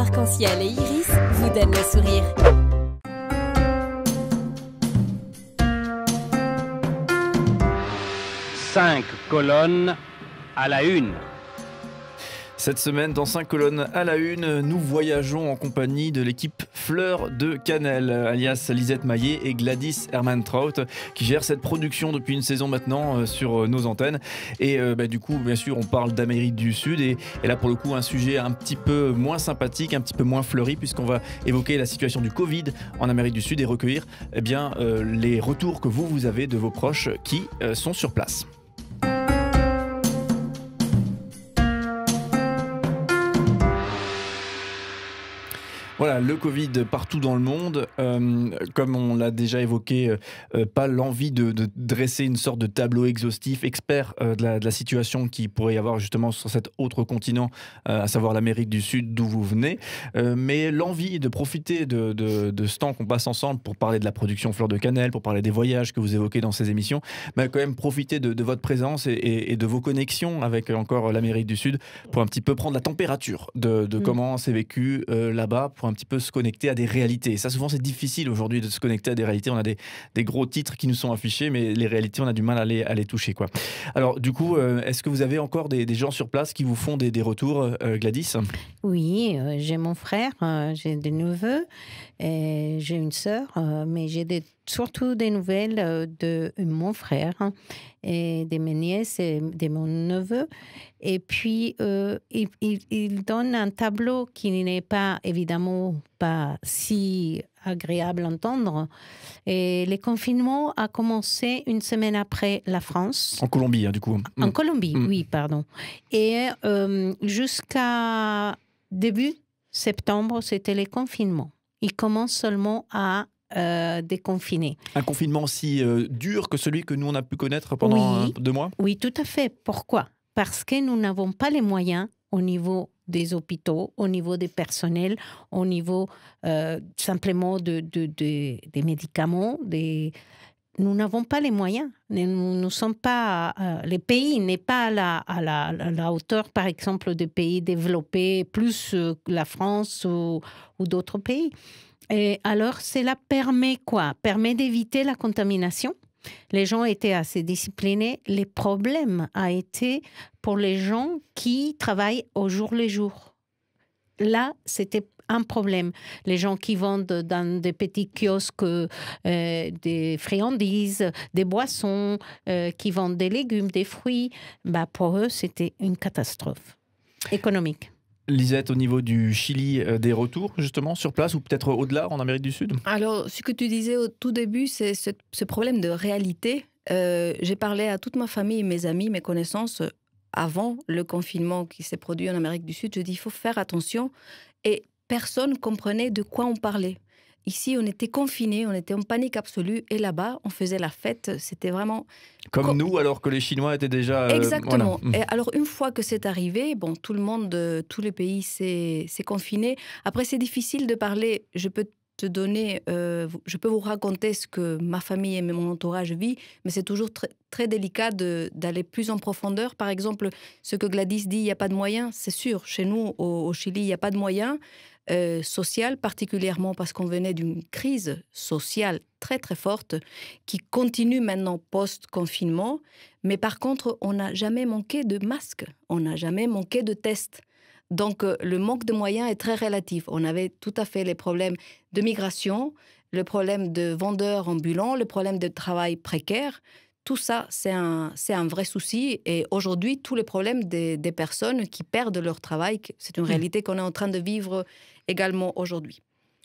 arc-en-ciel et iris vous donnent le sourire. Cinq colonnes à la une. Cette semaine, dans 5 colonnes à la une, nous voyageons en compagnie de l'équipe Fleur de Cannelle, alias Lisette Maillet et Gladys Hermantraut, qui gèrent cette production depuis une saison maintenant sur nos antennes. Et du coup, bien sûr, on parle d'Amérique du Sud. Et là, pour le coup, un sujet un petit peu moins sympathique, un petit peu moins fleuri, puisqu'on va évoquer la situation du Covid en Amérique du Sud et recueillir les retours que vous avez de vos proches qui sont sur place. Voilà, le Covid partout dans le monde, comme on l'a déjà évoqué, pas l'envie de dresser une sorte de tableau exhaustif, expert de la situation qui pourrait y avoir justement sur cet autre continent, à savoir l'Amérique du Sud d'où vous venez, mais l'envie de profiter de ce temps qu'on passe ensemble pour parler de la production Fleur de Cannelle, pour parler des voyages que vous évoquez dans ces émissions, quand même profiter de votre présence et de vos connexions avec encore l'Amérique du Sud pour un petit peu prendre la température de comment c'est vécu là-bas, pour un petit peu se connecter à des réalités. Et ça, souvent, c'est difficile aujourd'hui de se connecter à des réalités. On a des gros titres qui nous sont affichés, mais les réalités, on a du mal à les toucher, quoi. Alors, du coup, est-ce que vous avez encore des gens sur place qui vous font des retours, Gladys ? Oui, j'ai mon frère, j'ai des neveux, et j'ai une sœur, mais j'ai surtout des nouvelles de mon frère et de mes nièces et de mon neveu. Et puis, il donne un tableau qui n'est pas, évidemment, pas si agréable à entendre. Et le confinement a commencé une semaine après la France. En Colombie, du coup. En Colombie, oui, pardon. Et jusqu'à début septembre, c'était le confinement. Il commence seulement à déconfiner. Un confinement si dur que celui que nous, on a pu connaître pendant 2 mois ? Oui, tout à fait. Pourquoi ? Parce que nous n'avons pas les moyens au niveau des hôpitaux, au niveau des personnels, au niveau simplement des médicaments. Nous n'avons pas les moyens. Nous ne sommes pas... le pays n'est pas à la hauteur, par exemple, des pays développés, plus la France ou d'autres pays. Et alors, cela permet quoi ? Permet d'éviter la contamination. Les gens étaient assez disciplinés. Les problèmes a été pour les gens qui travaillent au jour le jour. Là, c'était un problème. Les gens qui vendent dans des petits kiosques des friandises, des boissons, qui vendent des légumes, des fruits, pour eux, c'était une catastrophe économique. Lisette, au niveau du Chili, des retours justement sur place ou peut-être au-delà en Amérique du Sud ? Alors, ce que tu disais au tout début, c'est ce problème de réalité. J'ai parlé à toute ma famille, mes amis, mes connaissances, avant le confinement qui s'est produit en Amérique du Sud. Je dis, il faut faire attention. Et personne ne comprenait de quoi on parlait. Ici, on était confinés, on était en panique absolue. Et là-bas, on faisait la fête. C'était vraiment... Comme nous, alors que les Chinois étaient déjà... Exactement. Voilà. Et alors, une fois que c'est arrivé, tout le monde, tous les pays s'est confiné. Après, c'est difficile de parler. Je peux te donner... je peux vous raconter ce que ma famille et mon entourage vivent, mais c'est toujours très, très délicat d'aller plus en profondeur. Par exemple, ce que Gladys dit, il n'y a pas de moyens. C'est sûr, chez nous, au Chili, il n'y a pas de moyens. Sociale, particulièrement parce qu'on venait d'une crise sociale très très forte qui continue maintenant post-confinement. Mais par contre, on n'a jamais manqué de masques, on n'a jamais manqué de tests. Donc le manque de moyens est très relatif. On avait tout à fait les problèmes de migration, le problème de vendeurs ambulants, le problème de travail précaire. Tout ça, c'est un vrai souci. Et aujourd'hui, tous les problèmes des personnes qui perdent leur travail, c'est une réalité qu'on est en train de vivre également aujourd'hui.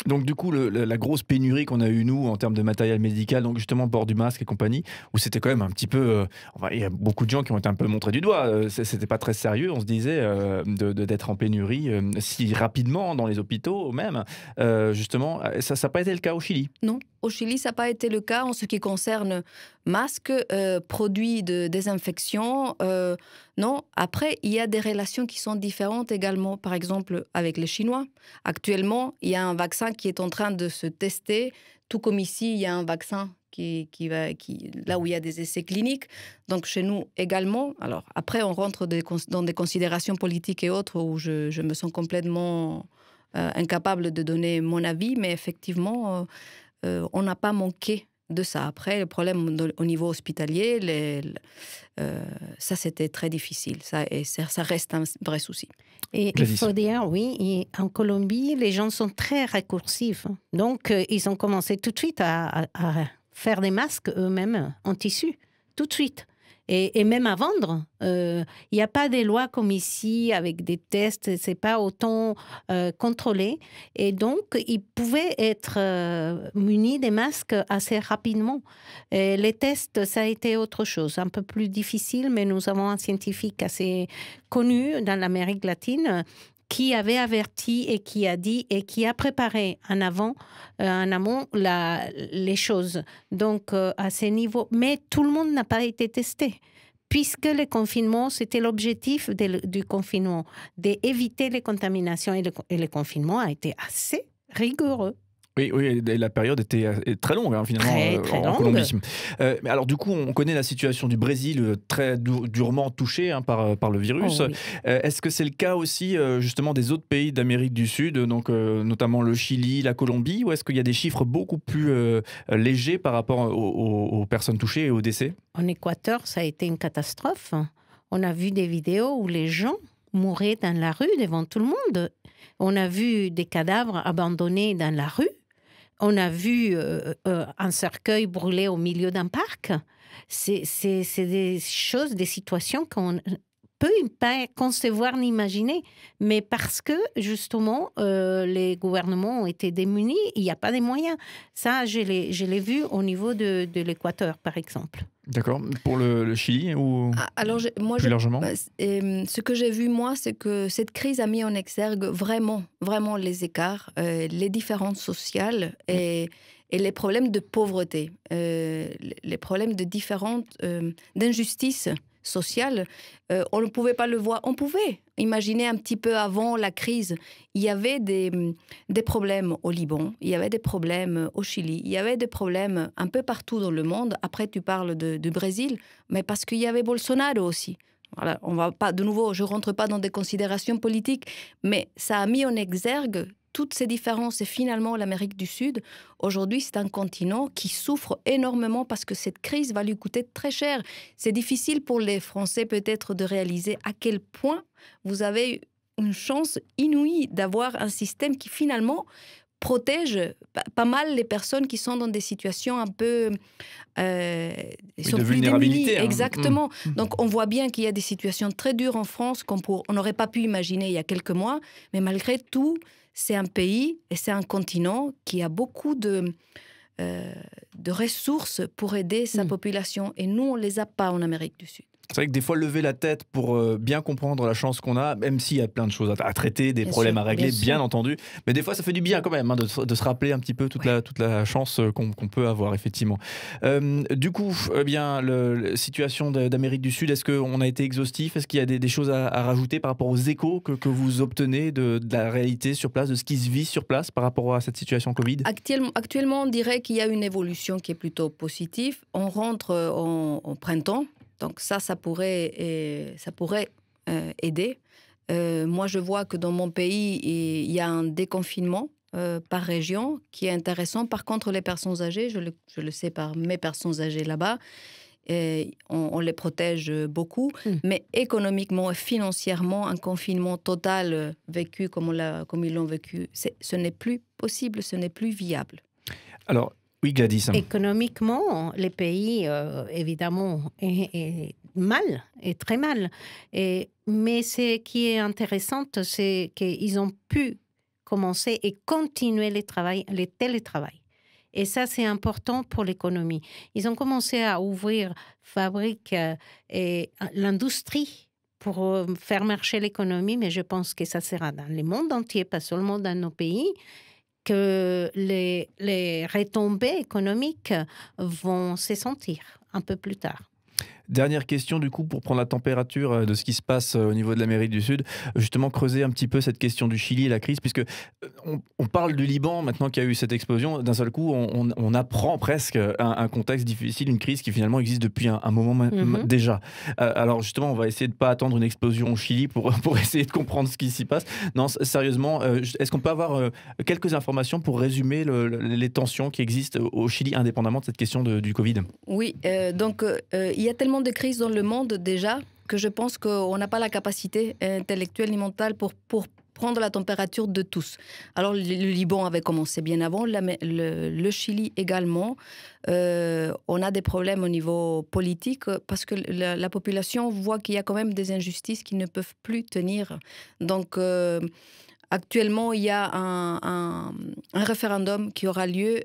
Donc du coup, la grosse pénurie qu'on a eue, nous, en termes de matériel médical, donc justement port du masque et compagnie, où c'était quand même un petit peu... il y a beaucoup de gens qui ont été un peu montrés du doigt. C'était pas très sérieux, on se disait, d'être en pénurie si rapidement dans les hôpitaux même. Justement, ça n'a pas été le cas au Chili. Non, au Chili, ça n'a pas été le cas en ce qui concerne masques, produits de désinfection. Non, après, il y a des relations qui sont différentes également, par exemple avec les Chinois. Actuellement, il y a un vaccin qui est en train de se tester, tout comme ici, il y a un vaccin là où il y a des essais cliniques. Donc chez nous également. Alors après, on rentre dans des considérations politiques et autres où je me sens complètement incapable de donner mon avis, mais effectivement, on n'a pas manqué de ça. Après, le problème au niveau hospitalier, ça c'était très difficile. Ça reste un vrai souci. Et il faut dire, oui, en Colombie, les gens sont très raccourcifs. Donc, ils ont commencé tout de suite à faire des masques eux-mêmes en tissu, tout de suite. Et même à vendre. Il n'y a pas des lois comme ici avec des tests, c'est pas autant contrôlé. Et donc, ils pouvaient être munis des masques assez rapidement. Et les tests, ça a été autre chose, un peu plus difficile, mais nous avons un scientifique assez connu dans l'Amérique latine qui avait averti et qui a dit et qui a préparé en amont les choses. Donc, à ces niveaux. Mais tout le monde n'a pas été testé. Puisque le confinement, c'était l'objectif du confinement, d'éviter les contaminations. Et le confinement a été assez rigoureux. Oui, la période était très longue, hein, finalement, très en longue. Colombie. Mais alors, du coup, on connaît la situation du Brésil, très durement touché par le virus. Oh, oui. Est-ce que c'est le cas aussi, justement, des autres pays d'Amérique du Sud, donc notamment le Chili, la Colombie, ou est-ce qu'il y a des chiffres beaucoup plus légers par rapport aux personnes touchées et aux décès? En Équateur, ça a été une catastrophe. On a vu des vidéos où les gens mouraient dans la rue devant tout le monde. On a vu des cadavres abandonnés dans la rue. On a vu un cercueil brûlé au milieu d'un parc. C'est des choses, des situations qu'on peut pas concevoir ni imaginer. Mais parce que, justement, les gouvernements ont été démunis, il n'y a pas de moyens. Ça, je l'ai vu au niveau de l'Équateur, par exemple. D'accord. Pour le Chili ou plus largement? Ce que j'ai vu, moi, c'est que cette crise a mis en exergue vraiment les écarts, les différences sociales et les problèmes de pauvreté, les problèmes de d'injustice sociale. On ne pouvait pas le voir. On pouvait imaginer un petit peu avant la crise. Il y avait des problèmes au Liban, il y avait des problèmes au Chili, il y avait des problèmes un peu partout dans le monde. Après, tu parles du Brésil, mais parce qu'il y avait Bolsonaro aussi. Voilà, on va pas, de nouveau, je ne rentre pas dans des considérations politiques, mais ça a mis en exergue toutes ces différences. Et finalement, l'Amérique du Sud, aujourd'hui, c'est un continent qui souffre énormément parce que cette crise va lui coûter très cher. C'est difficile pour les Français peut-être de réaliser à quel point vous avez une chance inouïe d'avoir un système qui finalement protège pas mal les personnes qui sont dans des situations un peu de vulnérabilité. Exactement. Donc on voit bien qu'il y a des situations très dures en France qu'on n'aurait pas pu imaginer il y a quelques mois, mais malgré tout, c'est un pays et c'est un continent qui a beaucoup de ressources pour aider sa population. Et nous, on ne les a pas en Amérique du Sud. C'est vrai que des fois, lever la tête pour bien comprendre la chance qu'on a, même s'il y a plein de choses à traiter, des problèmes à régler, bien entendu. Mais des fois, ça fait du bien quand même de se rappeler un petit peu toute la chance qu'on peut avoir, effectivement. Du coup, la situation d'Amérique du Sud, est-ce qu'on a été exhaustif? Est-ce qu'il y a des choses à rajouter par rapport aux échos que vous obtenez de la réalité sur place, de ce qui se vit sur place par rapport à cette situation Covid? Actuellement, on dirait qu'il y a une évolution qui est plutôt positive. On rentre au printemps. Donc ça pourrait aider. Moi, je vois que dans mon pays, il y a un déconfinement par région qui est intéressant. Par contre, les personnes âgées, je le sais par mes personnes âgées là-bas, on les protège beaucoup. Mais économiquement et financièrement, un confinement total vécu comme ils l'ont vécu, ce n'est plus possible, ce n'est plus viable. Alors, oui, Gladys. Économiquement, les pays, évidemment, est mal, est très mal. Mais ce qui est intéressant, c'est qu'ils ont pu commencer et continuer le télétravail. Et ça, c'est important pour l'économie. Ils ont commencé à ouvrir fabriques et l'industrie pour faire marcher l'économie, mais je pense que ça sera dans le monde entier, pas seulement dans nos pays, que les retombées économiques vont se sentir un peu plus tard. Dernière question du coup pour prendre la température de ce qui se passe au niveau de l'Amérique du Sud, justement creuser un petit peu cette question du Chili et la crise, puisque on parle du Liban maintenant qu'il y a eu cette explosion, d'un seul coup on apprend presque un contexte difficile, une crise qui finalement existe depuis un moment déjà. Alors justement on va essayer de ne pas attendre une explosion au Chili pour essayer de comprendre ce qui s'y passe. Non, sérieusement, est-ce qu'on peut avoir quelques informations pour résumer les tensions qui existent au Chili indépendamment de cette question du Covid? Oui, donc il y a tellement de crises dans le monde déjà que je pense qu'on n'a pas la capacité intellectuelle ni mentale pour prendre la température de tous. Alors le Liban avait commencé bien avant, le Chili également. On a des problèmes au niveau politique parce que la population voit qu'il y a quand même des injustices qui ne peuvent plus tenir. Donc actuellement, il y a un référendum qui aura lieu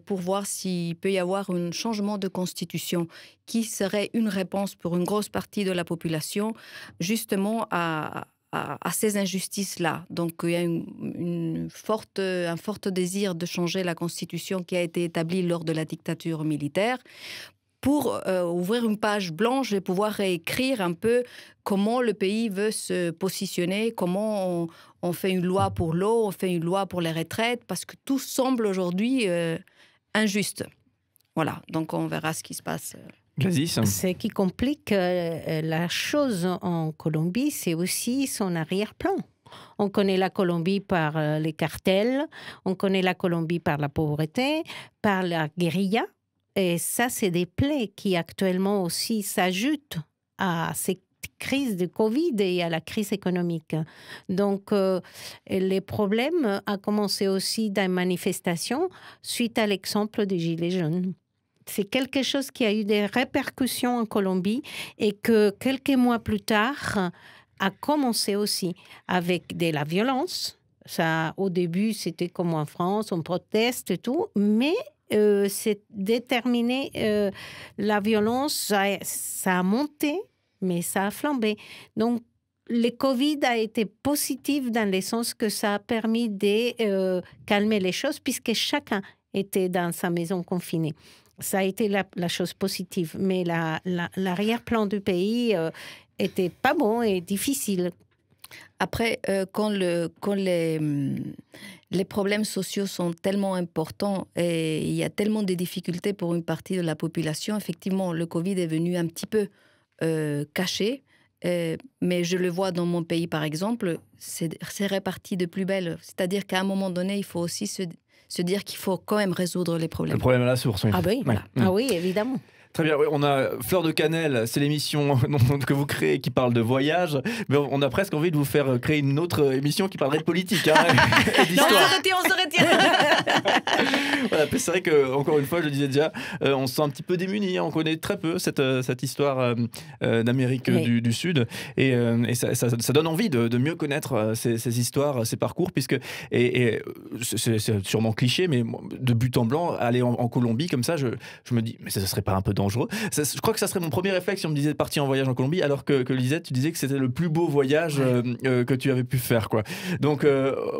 pour voir s'il peut y avoir un changement de constitution qui serait une réponse pour une grosse partie de la population justement à ces injustices-là. Donc, il y a un fort désir de changer la constitution qui a été établie lors de la dictature militaire pour ouvrir une page blanche et pouvoir réécrire un peu comment le pays veut se positionner, comment on fait une loi pour l'eau, on fait une loi pour les retraites, parce que tout semble aujourd'hui injuste. Voilà, donc on verra ce qui se passe. Gladys. Ce qui complique la chose en Colombie, c'est aussi son arrière-plan. On connaît la Colombie par les cartels, on connaît la Colombie par la pauvreté, par la guérilla. Et ça, c'est des plaies qui actuellement aussi s'ajoutent à ces crises de Covid et à la crise économique. Donc, les problèmes ont commencé aussi dans les manifestations suite à l'exemple des Gilets jaunes. C'est quelque chose qui a eu des répercussions en Colombie et que quelques mois plus tard a commencé aussi avec de la violence. Ça, au début, c'était comme en France, on proteste et tout, mais c'est déterminé. La violence, ça a monté, mais ça a flambé. Donc, le Covid a été positif dans le sens que ça a permis de calmer les choses puisque chacun était dans sa maison confinée. Ça a été la chose positive, mais l'arrière-plan du pays était pas bon et difficile. Après, quand les problèmes sociaux sont tellement importants et il y a tellement de difficultés pour une partie de la population, effectivement, le Covid est venu un petit peu caché. Mais je le vois dans mon pays, par exemple, c'est réparti de plus belle. C'est-à-dire qu'à un moment donné, il faut aussi se dire qu'il faut quand même résoudre les problèmes. Le problème à la source, oui. Ah oui, voilà. Ah oui, évidemment. Très bien, oui, on a Fleur de Cannelle, c'est l'émission que vous créez qui parle de voyage, mais on a presque envie de vous faire créer une autre émission qui parlerait de politique. Hein, non, on se retire. Voilà, c'est vrai qu'encore une fois, je le disais déjà, on se sent un petit peu démunis, hein, on connaît très peu cette histoire d'Amérique du Sud, et ça donne envie de mieux connaître ces histoires, ces parcours, puisque, et c'est sûrement cliché, mais de but en blanc, aller en Colombie comme ça, je me dis, mais ça serait pas un peu dangereux. Je crois que ça serait mon premier réflexe si on me disait de partir en voyage en Colombie, alors que Lisette, tu disais que c'était le plus beau voyage que tu avais pu faire, quoi. Donc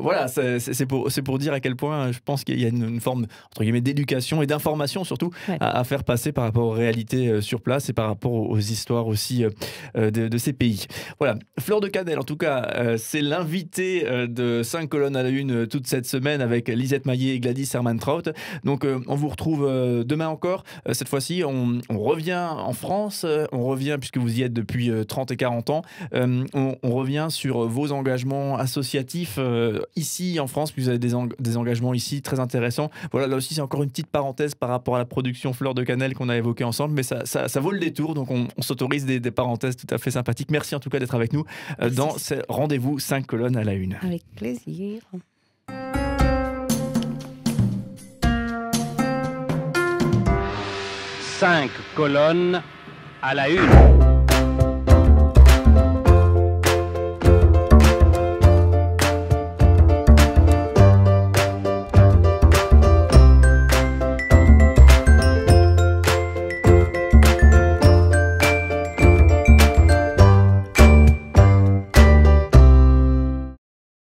voilà, c'est pour dire à quel point je pense qu'il y a une forme entre guillemets d'éducation et d'information surtout à faire passer par rapport aux réalités sur place et par rapport aux histoires aussi de ces pays. Voilà, Fleur de Cannelle en tout cas, c'est l'invité de 5 colonnes à la une toute cette semaine avec Lisette Maillet et Gladys Hermantraut. Donc on vous retrouve demain encore. Cette fois-ci, on revient en France, on revient, puisque vous y êtes depuis 30 et 40 ans, on revient sur vos engagements associatifs ici en France, puis vous avez des engagements ici très intéressants. Voilà, là aussi c'est encore une petite parenthèse par rapport à la production Fleur de Cannelle qu'on a évoquée ensemble, mais ça vaut le détour, donc on s'autorise des parenthèses tout à fait sympathiques. Merci en tout cas d'être avec nous dans ces rendez-vous 5 colonnes à la une. Avec plaisir. 5 colonnes à la une.